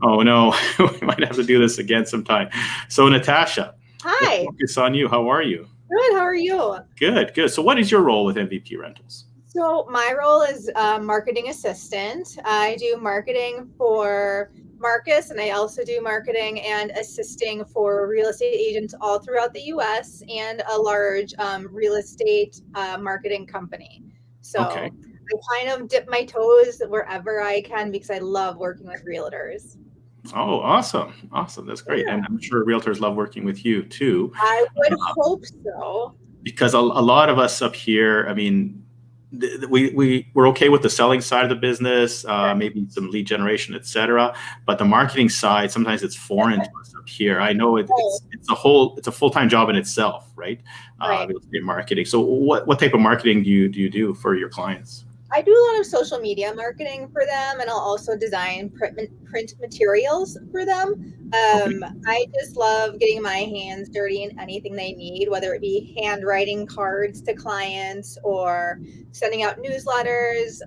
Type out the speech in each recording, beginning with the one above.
Oh no, we might have to do this again sometime. So Natasha, let's Hi. focus on you. How are you? Good. How are you? Good, good. So what is your role with MVP Rentals? So my role is marketing assistant. I do marketing for Marcus, and I also do marketing and assisting for real estate agents all throughout the U.S. and a large real estate marketing company. Okay. So I kind of dip my toes wherever I can because I love working with realtors. Oh, awesome. Awesome. That's great. Yeah, And I'm sure realtors love working with you too, I would hope so. because a lot of us up here, I mean, we're okay with the selling side of the business, maybe some lead generation, et cetera. But the marketing side, sometimes it's foreign to us up here. I know Right. it's a full-time job in itself, right? Right. Real estate marketing. So what type of marketing do you do for your clients? I do a lot of social media marketing for them, and I'll also design print materials for them. Okay. I just love getting my hands dirty in anything they need, whether it be handwriting cards to clients or sending out newsletters.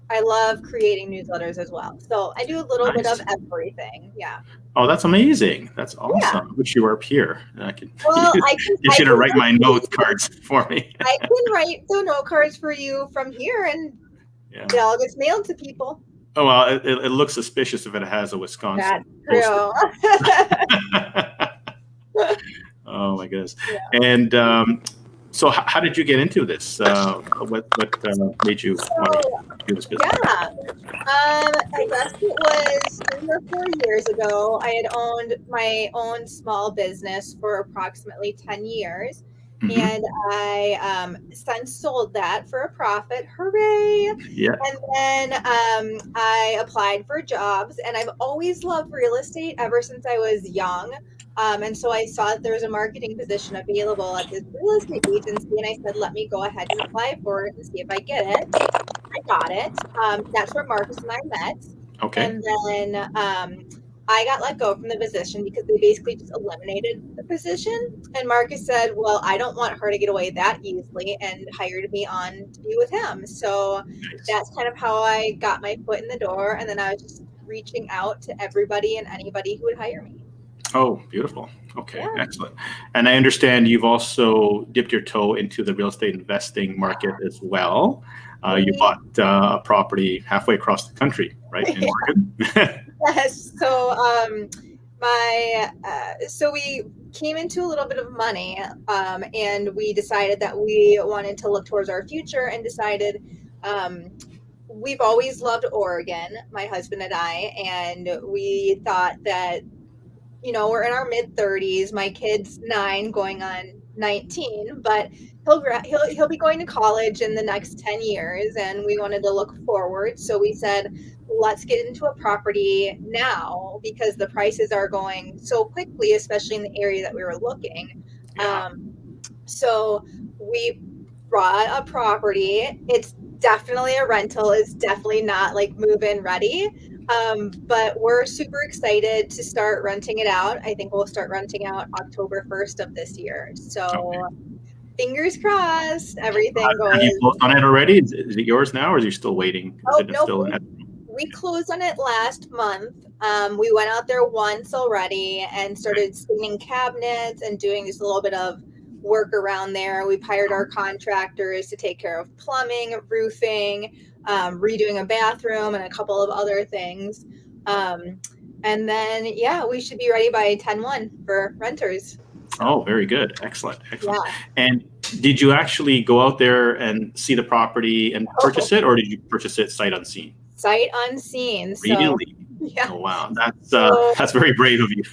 I love creating newsletters as well. So I do a little bit of Nice. everything. Yeah. Oh, that's amazing. That's Yeah. awesome. I wish you were up here. I could Well, you, I can you I should can write my write note cards for me. I can write the note cards for you from here, and Yeah. it all gets mailed to people. Oh well, it looks suspicious if it has a Wisconsin That's postal. true. Oh my goodness. Yeah. And so how did you get into this? What made you want to So do this business? yeah, I guess it was 3 or 4 years ago. I had owned my own small business for approximately 10 years. Hmm. And I since sold that for a profit. Hooray! Yeah. And then I applied for jobs, and I've always loved real estate ever since I was young. And so I saw that there was a marketing position available at this real estate agency, and I said, let me go ahead and apply for it and see if I get it. I got it. That's where Marcus and I met. Okay. And then I got let go from the position because they basically just eliminated the position. And Marcus said, well, I don't want her to get away that easily, and hired me on to be with him. So Nice. that's kind of how I got my foot in the door. And then I was just reaching out to everybody and anybody who would hire me. Oh, beautiful. Okay, Yeah. excellent. And I understand you've also dipped your toe into the real estate investing market as well. You We, bought a property halfway across the country, right, in Oregon? yes. So so we came into a little bit of money, and we decided that we wanted to look towards our future, and decided we've always loved Oregon, my husband and I, and we thought that, we're in our mid 30s. My kid's 9 going on 19, but he'll be going to college in the next 10 years, and we wanted to look forward. So we said, let's get into a property now because the prices are going so quickly, especially in the area that we were looking. Yeah. So we bought a property. It's definitely a rental. It's definitely not like move-in ready. But we're super excited to start renting it out. I think we'll start renting out October 1st of this year. Okay. So fingers crossed, everything Have you goes. closed on it already? Is it yours now, or is you still waiting? Is Oh, it nope. still in? We closed on it last month. We went out there once already and started cleaning cabinets and doing just a little bit of work around there. We've hired our contractors to take care of plumbing, roofing, redoing a bathroom, and a couple of other things. And then, yeah, we should be ready by 10/1 for renters. So, Oh, very good. Excellent. Excellent. yeah. And did you actually go out there and see the property and purchase it, or did you purchase it sight unseen? Sight unseen. So, Really? yeah. Oh, wow. So, That's very brave of you.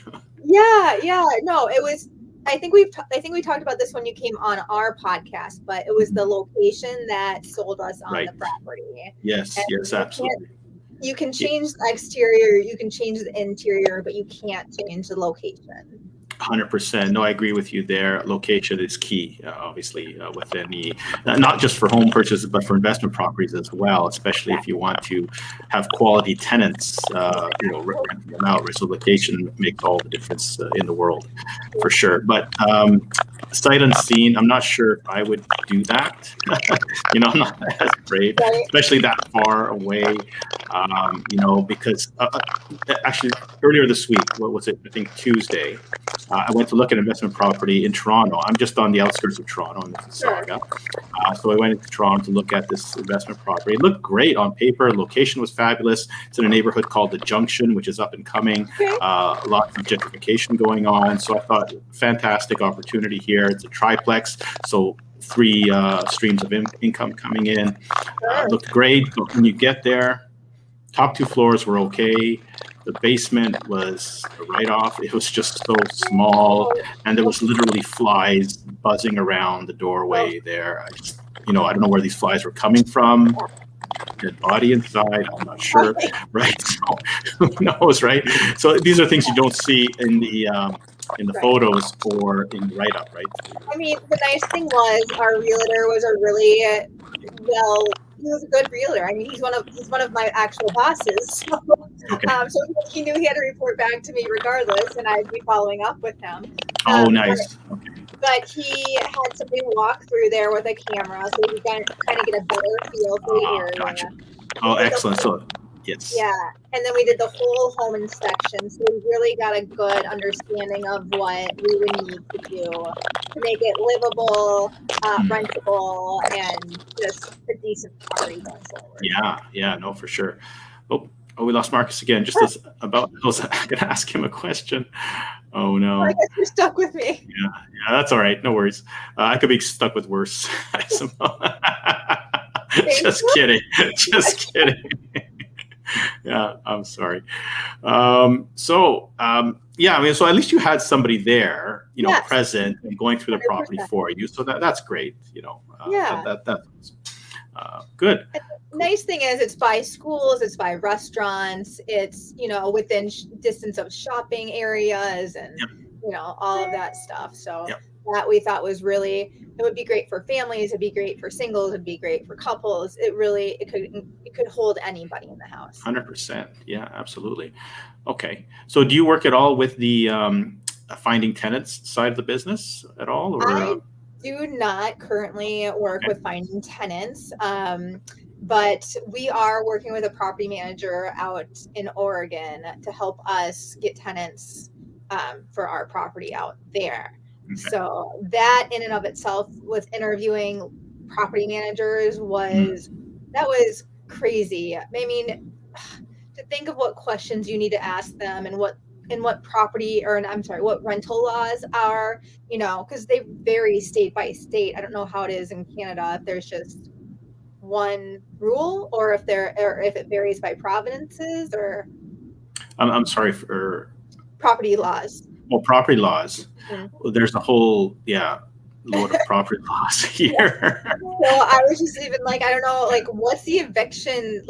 yeah. No, it was. I think we talked about this when you came on our podcast, but it was the location that sold us on Right. the property. Yes. And Yes. Absolutely. you can Yeah. change the exterior, you can change the interior, but you can't change the location. 100%. No, I agree with you there. Location is key, obviously, with any, not just for home purchases, but for investment properties as well, especially if you want to have quality tenants, renting them out. Right? So location makes all the difference in the world, for sure. But sight unseen, I'm not sure if I would do that. I'm not as brave, Right. especially that far away, because actually earlier this week, what was it? I think Tuesday, I went to look at investment property in Toronto. I'm just on the outskirts of Toronto in Mississauga. So I went into Toronto to look at this investment property. It looked great on paper. Location was fabulous. It's in a neighborhood called the Junction, which is up and coming. Lots of gentrification going on. So I thought, fantastic opportunity here. It's a triplex, so 3 streams of income coming in. Looked great. But when you get there, top 2 floors were okay. The basement was a write-off. It was just so small, and there was literally flies buzzing around the doorway there. I don't know where these flies were coming from. Dead body inside, I'm not sure, right? So who knows, right? So these are things you don't see in the photos or in the write-up, right? I mean, the nice thing was our realtor was a really he was a good realtor. I mean, he's one of my actual bosses. So he knew he had to report back to me regardless, and I'd be following up with him. Nice. But he had somebody walk through there with a camera, so we could kind of get a better feel for the area. Gotcha. Excellent. So, yes. Yeah, and then we did the whole home inspection, so we really got a good understanding of what we would need to do to make it livable, rentable, and just a decent property going forward. Yeah, no, for sure. Oh, we lost Marcus again. Just as about, I was going to ask him a question. Oh no! I guess you're stuck with me. Yeah, that's all right. No worries. I could be stuck with worse. I suppose. Just kidding. Yeah, I'm sorry. So at least you had somebody there, Yes. present and going through the property 100%. For you. So that's great. That's good. Nice thing is it's by schools, it's by restaurants, it's within distance of shopping areas and all of that stuff. So that we thought was it would be great for families, it'd be great for singles, it'd be great for couples. It could hold anybody in the house. 100%. Yeah, absolutely. Okay. So do you work at all with the finding tenants side of the business at all? Or I do not currently work with finding tenants. But we are working with a property manager out in Oregon to help us get tenants for our property out there. Okay. So that in and of itself with interviewing property managers was crazy. I mean, to think of what questions you need to ask them and what rental laws are, because they vary state by state. I don't know how it is in Canada, if there's just one rule or if it varies by provinces or. I'm sorry for property laws. Well, property laws. Mm-hmm. Well, there's a whole load of property laws here. So I was just even I don't know, what's the eviction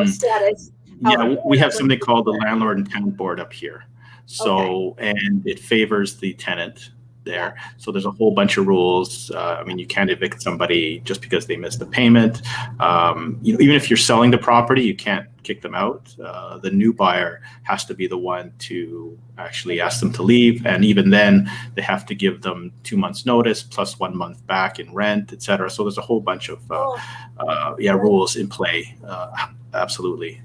status? Yeah, we have something called the landlord and tenant board up here. So and it favors the tenant there. So there's a whole bunch of rules. You can't evict somebody just because they missed a payment. Even if you're selling the property, you can't kick them out. The new buyer has to be the one to actually ask them to leave. And even then, they have to give them 2 months notice plus 1 month back in rent, et cetera. So there's a whole bunch of rules in play. Absolutely.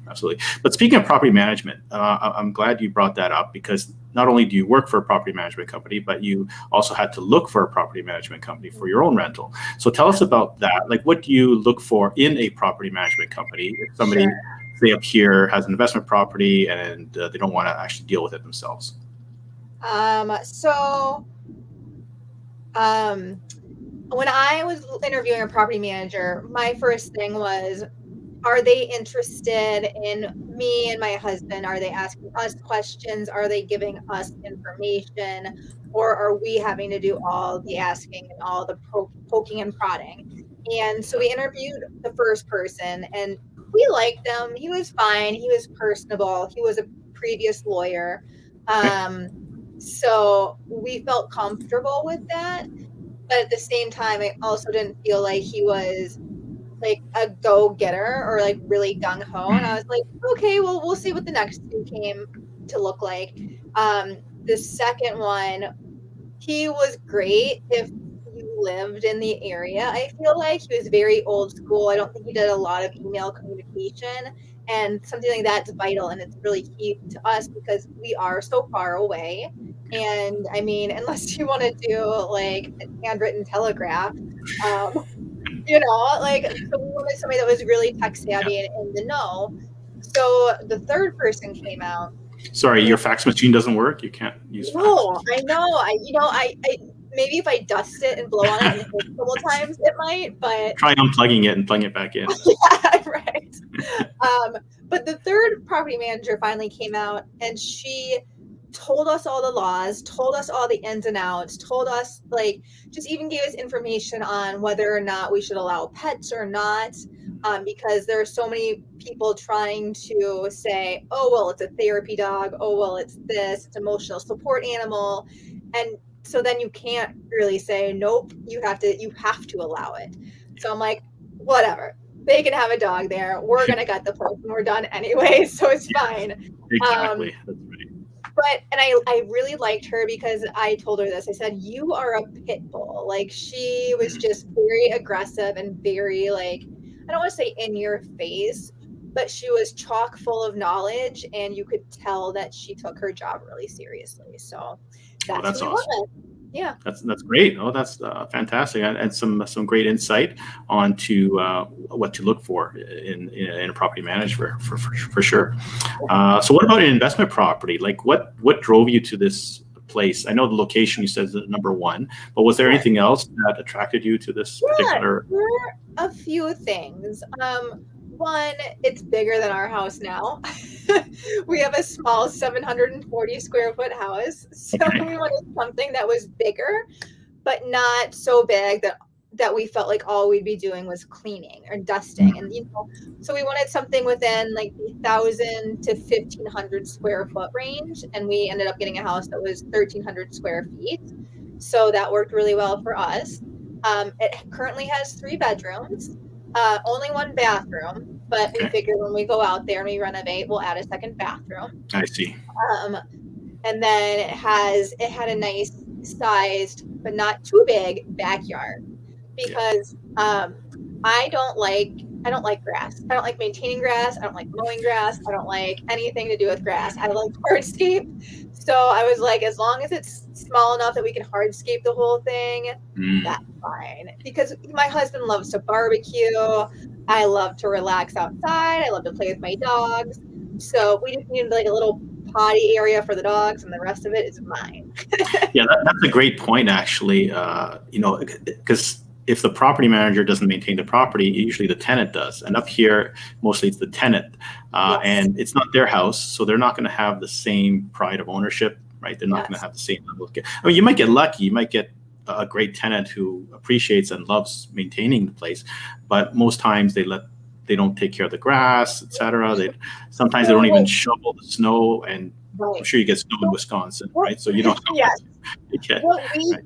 But speaking of property management, I'm glad you brought that up because not only do you work for a property management company, but you also had to look for a property management company for your own rental. So tell us about that. What do you look for in a property management company? If somebody, say up here, has an investment property and they don't want to actually deal with it themselves. When I was interviewing a property manager, my first thing was, are they interested in me and my husband? Are they asking us questions? Are they giving us information? Or are we having to do all the asking and all the poking and prodding? And so we interviewed the first person and we liked him. He was fine. He was personable. He was a previous lawyer. So we felt comfortable with that. But at the same time, I also didn't feel like he was like a go-getter or like really gung-ho. And I was Mm. like, okay, well, we'll see what the next two came to look like. The second one, he was great if you lived in the area. I feel like he was very old school. I don't think he did a lot of email communication, and something like that's vital, and it's really key to us because we are so far away. And I mean, unless you want to do like a handwritten telegraph, um, like, so we wanted somebody that was really tech Yeah. savvy and in the know. So the third person came out. Sorry, your fax machine doesn't work. You can't use fax. No, I know. I maybe if I dust it and blow on it and hit a couple times, it might. But Try unplugging it and plugging it back in. yeah, right. But the third property manager finally came out, and she told us all the laws, told us all the ins and outs, told us like just even gave us information on whether or not we should allow pets or not. Because there are so many people trying to say, oh, well, it's a therapy dog. Oh, well, it's this, it's emotional support animal. And so then you can't really say, nope, you have to allow it. So I'm like, whatever. They can have a dog there. We're going to gut the place and we're done anyway. So it's fine. Exactly. That's right. But and I really liked her because I told her this. I said, you are a pit bull. Like she was just very aggressive and very like, I don't want to say in your face, but she was chock full of knowledge, and you could tell that she took her job really seriously. So Oh, that's who that's we awesome. wanted. Yeah. That's great. Oh, that's fantastic, and some great insight onto what to look for in a property manager for sure. So, what about an investment property? Like, what drove you to this place? I know the location you said is number one, but was there anything else that attracted you to this particular? There were a few things. One, it's bigger than our house now. We have a small 740 square foot house. So Okay. we wanted something that was bigger, but not so big that we felt like all we'd be doing was cleaning or dusting. And so we wanted something within like the 1,000 to 1,500 square foot range. And we ended up getting a house that was 1,300 square feet. So that worked really well for us. It currently has 3 bedrooms, only 1 bathroom, but we Okay. figured when we go out there and we renovate, we'll add a second bathroom. I see. Um, and then it had a nice sized, but not too big backyard Yeah. because I don't like grass. I don't like maintaining grass. I don't like mowing grass. I don't like anything to do with grass. I like hardscape. So I was like, as long as it's small enough that we can hardscape the whole thing, that's fine. Because my husband loves to barbecue. I love to relax outside. I love to play with my dogs. So we just needed like a little potty area for the dogs, and the rest of it is mine. Yeah, that's a great point, actually. Because if the property manager doesn't maintain the property, usually the tenant does. And up here, mostly it's the tenant, Yes. and it's not their house, so they're not going to have the same pride of ownership, right? They're not going Yes. to have the same level of care. I mean, you might get lucky. You might get a great tenant who appreciates and loves maintaining the place, but most times they don't take care of the grass, etc. Sometimes they don't even shovel the snow, and I'm Right. sure you get snow in Wisconsin, right? So you don't. Yes. Yeah.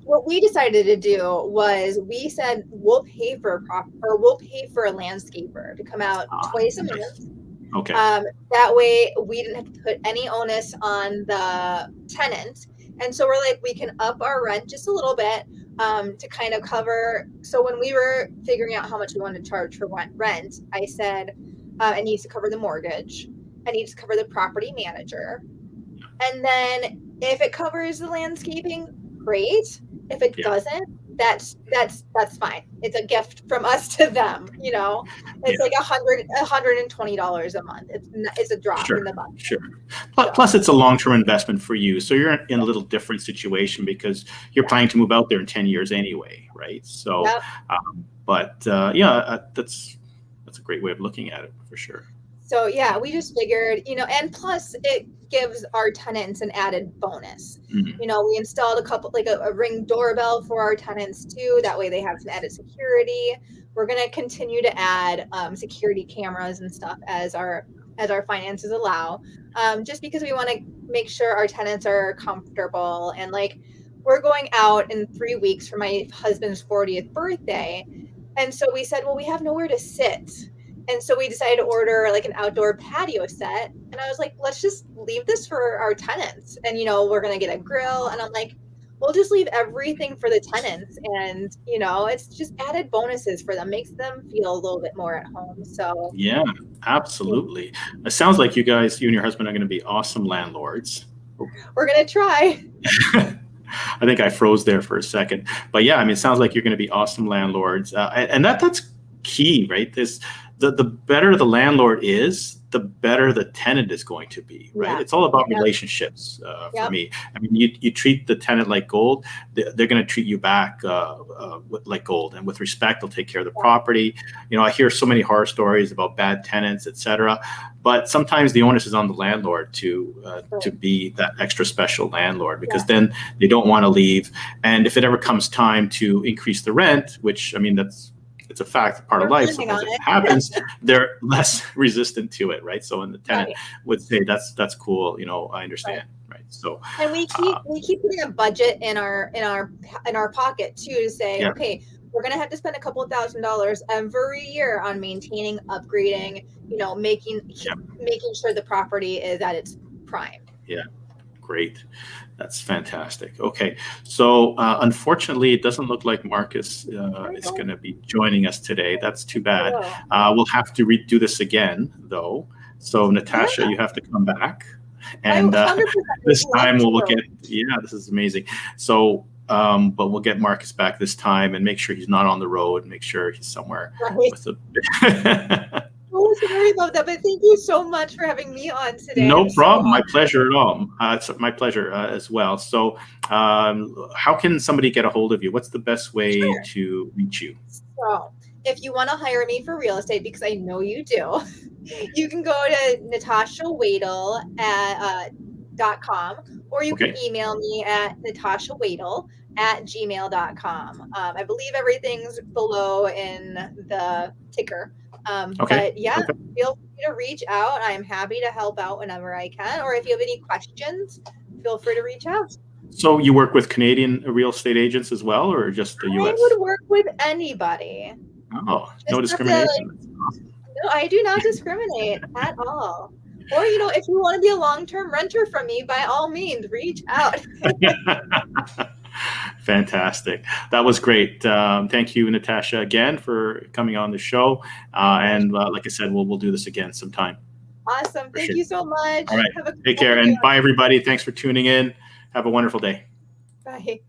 What we decided to do was we said we'll pay for a landscaper to come out twice a month. Okay. That way we didn't have to put any onus on the tenant. And so we're like, we can up our rent just a little bit to kind of cover. So when we were figuring out how much we wanted to charge for rent, I said, it needs to cover the mortgage. It needs to cover the property manager. And then if it covers the landscaping, great. If it doesn't, that's fine. It's a gift from us to them. It's like $120 a month. It's a drop in the bucket. Sure. Plus, it's a long-term investment for you, so you're in a little different situation because you're planning to move out there in 10 years anyway, right? So, that's a great way of looking at it for sure. So yeah, we just figured, and plus it gives our tenants an added bonus. Mm-hmm. We installed a Ring doorbell for our tenants too. That way they have some added security. We're going to continue to add security cameras and stuff as as our finances allow, just because we want to make sure our tenants are comfortable. And like, we're going out in 3 weeks for my husband's 40th birthday. And so we said, well, we have nowhere to sit. And so we decided to order like an outdoor patio set. And I was like, let's just leave this for our tenants. And, you know, we're going to get a grill. And I'm like, we'll just leave everything for the tenants. And, you know, it's just added bonuses for them, makes them feel a little bit more at home. So, Yeah, absolutely. It sounds like you guys, you and your husband are going to be awesome landlords. we're going to try. I think I froze there for a second, but yeah, I mean, it sounds like you're going to be awesome landlords, and that's key, right? The better the landlord is, the better the tenant is going to be, right? Yeah. It's all about Yep. relationships for Yep. me. I mean, you treat the tenant like gold, they're going to treat you back like gold, and with respect, they'll take care of the property. You know, I hear so many horror stories about bad tenants, etc. But sometimes the onus is on the landlord to be that extra special landlord, because then they don't want to leave. And if it ever comes time to increase the rent, which, I mean, it's a fact, part of life. Sometimes it happens. They're less resistant to it, right? So when the tenant would say, "That's cool," you know, I understand, right? So, and we keep putting a budget in our pocket too, to say, okay, we're gonna have to spend a couple of $1,000s every year on maintaining, upgrading, you know, making sure the property is at its prime. Yeah. Great. That's fantastic. Okay. So unfortunately, it doesn't look like Marcus is going to be joining us today. That's too bad. We'll have to redo this again, though. So Natasha, you have to come back. And this time we'll look at, this is amazing. So, but we'll get Marcus back this time and make sure he's not on the road, make sure he's somewhere with a... I love that, but thank you so much for having me on today. No problem. My pleasure at all. It's my pleasure as well. So how can somebody get a hold of you? What's the best way to reach you? So if you want to hire me for real estate, because I know you do, you can go to Natasha Wedl at .com, or you can email me at natashawedl@gmail.com. I believe everything's below in the ticker. But yeah, feel free to reach out. I'm happy to help out whenever I can. Or if you have any questions, feel free to reach out. So you work with Canadian real estate agents as well, or just the US? I would work with anybody. Oh, no discrimination. No, I do not discriminate at all. Or, you know, if you want to be a long-term renter from me, by all means, reach out. Fantastic. That was great. Thank you, Natasha, again for coming on the show. And like I said, we'll do this again sometime. Awesome. Thank you so much. All right. Take care. And bye, everybody. Thanks for tuning in. Have a wonderful day. Bye.